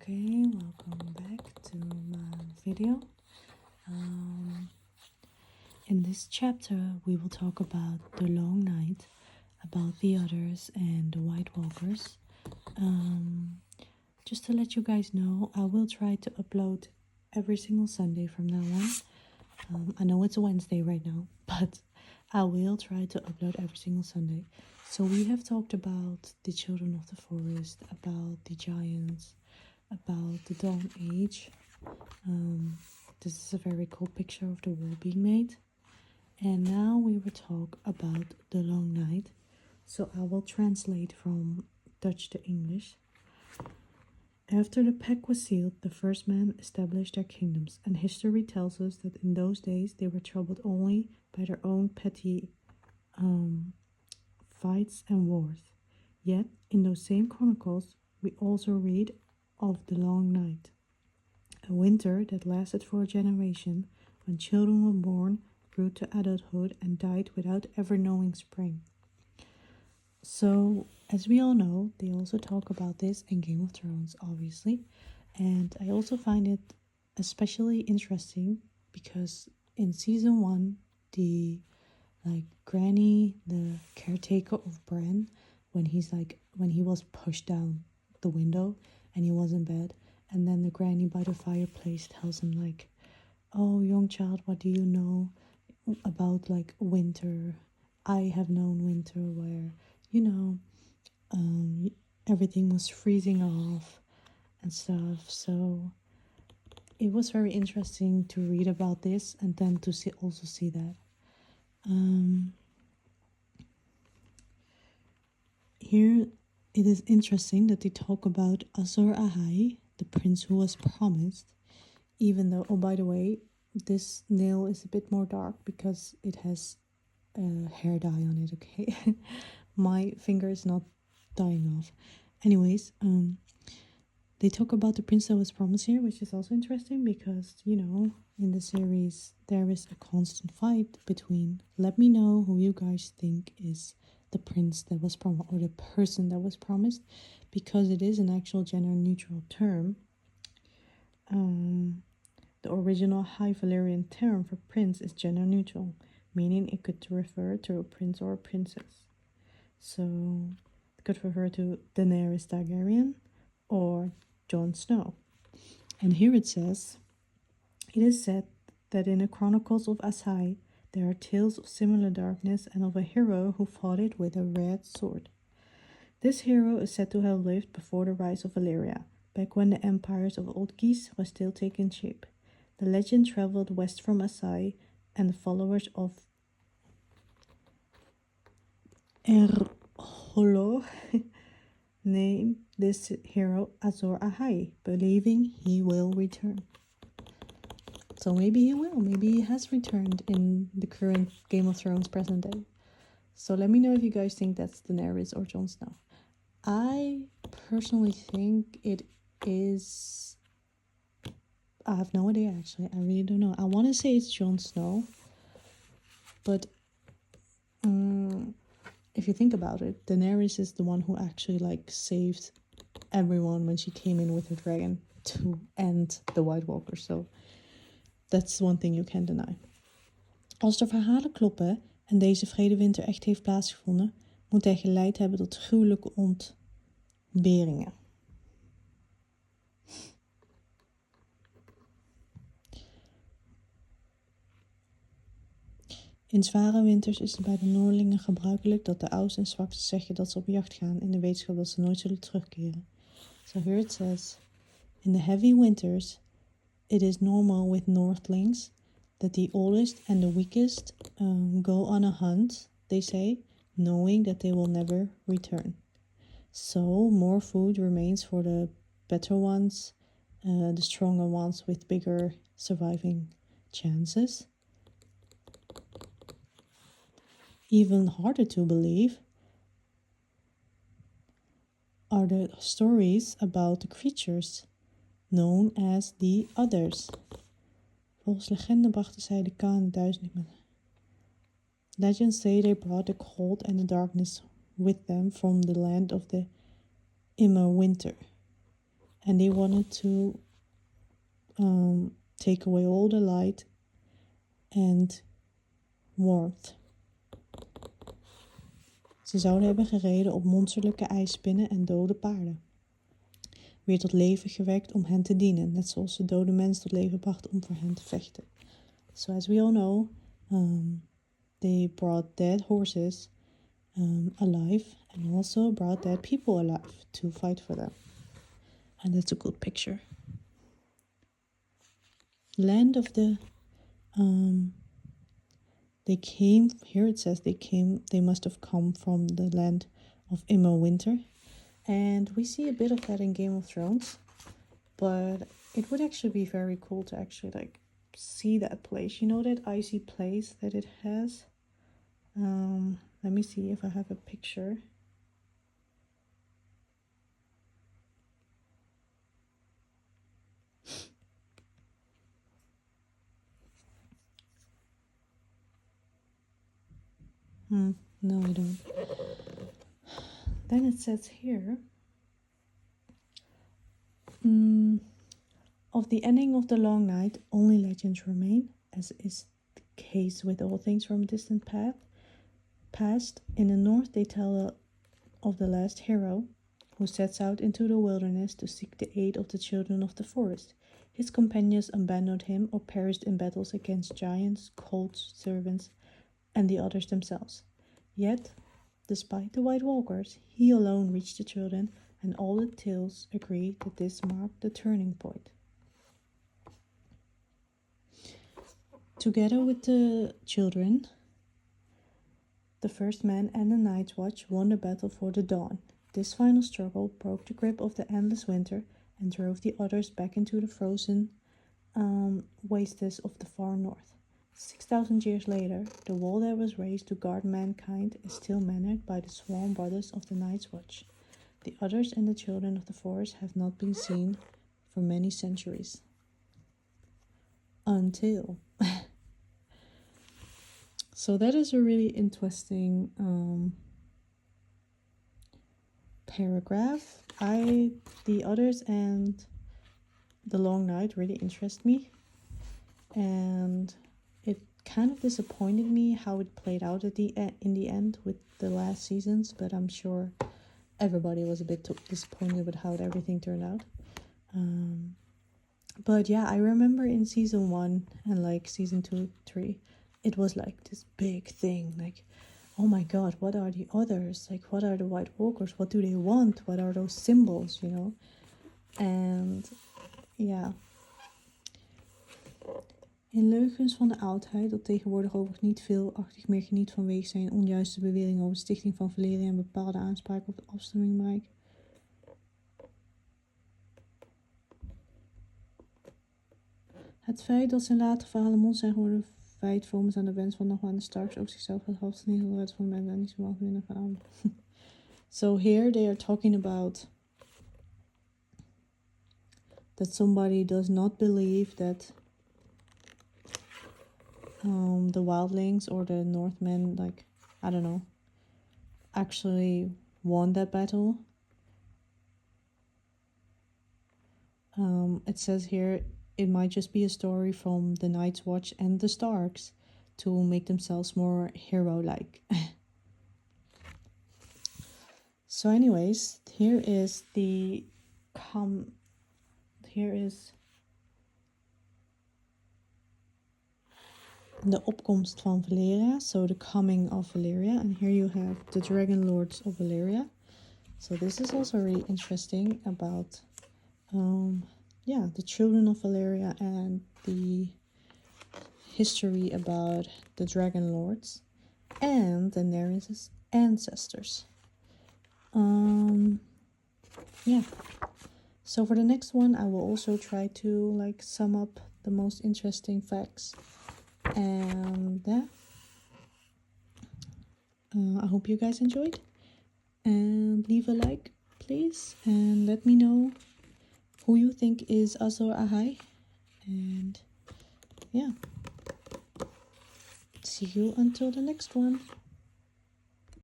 Okay, welcome back to my video. In this chapter, we will talk about the long night, about the others and the White Walkers. Just to let you guys know, I will try to upload every single Sunday from now on. I know it's a Wednesday right now, but I will try to upload every single Sunday. So we have talked about the children of the forest, about the giants, about the Dawn Age. This is a very cool picture of the wall being made. And now we will talk about the long night. So I will translate from Dutch to English. After the pact was sealed, the first men established their kingdoms, and history tells us that in those days they were troubled only by their own petty fights and wars. Yet, in those same chronicles, we also read of the long night, a winter that lasted for a generation, when children were born, grew to adulthood, and died without ever knowing spring. So, as we all know, they also talk about this in Game of Thrones, obviously, and I also find it especially interesting because in season 1, the Granny, the caretaker of Bran, when he was pushed down the window and he was in bed, and then the granny by the fireplace tells him oh, young child, what do you know about winter? I have known winter where everything was freezing off and stuff. So it was very interesting to read about this and then to see that. Here it is interesting that they talk about Azor Ahai, the prince who was promised, even though, oh, by the way, this nail is a bit more dark because it has hair dye on it, okay? My finger is not dying off. Anyways, they talk about the prince that was promised here, which is also interesting because, in the series, there is a constant fight between, let me know who you guys think is the prince that was promised, or the person that was promised, because it is an actual gender-neutral term. The original High Valyrian term for prince is gender-neutral, meaning it could refer to a prince or a princess. So it could refer to Daenerys Targaryen or Jon Snow. And here it says, it is said that in the Chronicles of Asai, there are tales of similar darkness and of a hero who fought it with a red sword. This hero is said to have lived before the rise of Valyria, back when the empires of Old Geese were still taking shape. The legend traveled west from Asai, and the followers of Erholo name this hero Azor Ahai, believing he will return. So maybe he will. Maybe he has returned in the current Game of Thrones present day. So let me know if you guys think that's Daenerys or Jon Snow. I personally think it is... I have no idea, actually. I really don't know. I want to say it's Jon Snow. But if you think about it, Daenerys is the one who actually saved everyone when she came in with her dragon to end the White Walker. So that's one thing you can't deny. Als de verhalen kloppen en deze vredewinter echt heeft plaatsgevonden, moet hij geleid hebben tot gruwelijke ontberingen. In zware winters is het bij de Noorlingen gebruikelijk dat de oudsten en zwaksten zeggen dat ze op jacht gaan in de wetenschap dat ze nooit zullen terugkeren. So here it says, in the heavy winters, it is normal with Northlings that the oldest and the weakest go on a hunt, they say, knowing that they will never return. So more food remains for the better ones, the stronger ones with bigger surviving chances. Even harder to believe are the stories about the creatures known as the others. Volgens legende brachten zij de kaan duizend met. Legends say they brought the cold and the darkness with them from the land of the Immer winter. and they wanted to take away all the light and warmth. Ze zouden hebben gereden op monsterlijke ijsspinnen en dode paarden. Weer tot leven gewekt om hen te dienen, net zoals de dode mens tot leven bracht om voor hen te vechten. So as we all know, they brought dead horses alive and also brought dead people alive to fight for them. And that's a good picture. Land of the they came, here it says they must have come from the land of Immo Winter. And we see a bit of that in Game of Thrones. But it would actually be very cool to actually like see that place. You know that icy place that it has? Let me see if I have a picture. No, I don't. Then it says here, of the ending of the long night, only legends remain, as is the case with all things from a distant past. In the north, they tell of the last hero, who sets out into the wilderness to seek the aid of the children of the forest. His companions abandoned him or perished in battles against giants, colts, servants, and the others themselves. Yet, despite the White Walkers, he alone reached the children, and all the tales agree that this marked the turning point. Together with the children, the first man and the Night's Watch won the battle for the dawn. This final struggle broke the grip of the endless winter and drove the others back into the frozen wastes of the far north. 6,000 years later, the wall that was raised to guard mankind is still manned by the sworn brothers of the Night's Watch. The others and the children of the forest have not been seen for many centuries. Until. So that is a really interesting paragraph. The others and the long night really interest me. And it kind of disappointed me how it played out in the end with the last seasons, but I'm sure everybody was a bit disappointed with how everything turned out. But yeah, I remember in season 1 and like season 2, 3, it was like this big thing, like, oh my god, what are the others? Like, what are the White Walkers? What do they want? What are those symbols, you know? And ja. In Leugens van de Oudheid, dat tegenwoordig overigens niet veelachtig meer geniet vanwege zijn onjuiste beweringen over de stichting van Valyria en bepaalde aanspraken op de afstemmingbereik. Het feit dat zijn latere verhalen mond zijn geworden, feit vormend aan de wens van nog aan de Starks over zichzelf het half niet heel van de mensen en niet zo mogen winnen gaan. So here they are talking about that somebody does not believe that the wildlings or the Northmen, like, I don't know, actually won that battle. It says here it might just be a story from the Night's Watch and the Starks to make themselves more hero-like. So anyways, here is the opkomst van Valyria, so the coming of Valyria, and here you have the Dragon Lords of Valyria. So this is also really interesting about the children of Valyria and the history about the Dragon Lords and Daenerys' ancestors. So for the next one, I will also try to like sum up the most interesting facts. And I hope you guys enjoyed, and leave a like please, and let me know who you think is Azor Ahai. And yeah, see you until the next one.